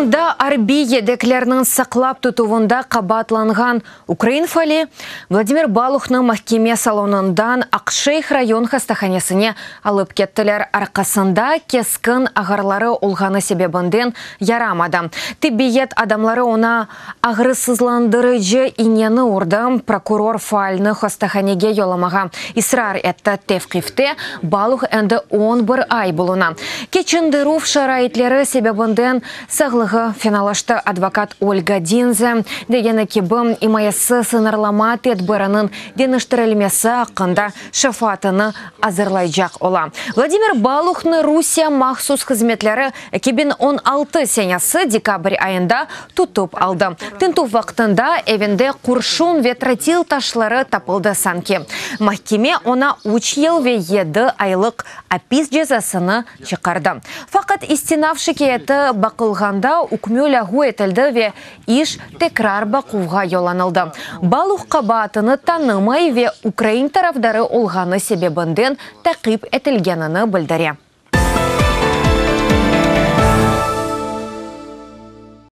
Крымда арби едеклерінің сақлап тұтуында қабатланған Украин фали Владимир Балухны махкеме салонындан Ақшейх район хастаханесіне алып кеттілер. Арқасында кескін ағарлары олғаны себебінден ярамады. Тибиет адамлары она ағрысызландырыжы инені ұрды. Прокурор фальны хастаханеге yoламаға исрар етті тевқифте Балух әнді 11 ай болуна. Кечіндірув шарайтлері себебінден сағлығы финалашты адвокат Ольга Динзе дегені кебім имайасы сынарламат етбірінің деніштірілмесі ақында шафатыны азырлайжақ ола. Владимир Балухны Русия махсус қызметлері кебін 16 сенясы декабрь айында тұтып алды. Тінтуп вақтында әвенде құршун ветротил ташлары тапылды санки. Махкеме она 3 ел ве 7 айлық апис жазасыны чықарды. Фақат истинавшы кейеті бақылғанда үкмелі ғуетілді ве иш текрар бақуға йоланылды. Балух қабатыны танымай ве Украин тарафдары олғаны себебінден тақип етілгеніні білдіре.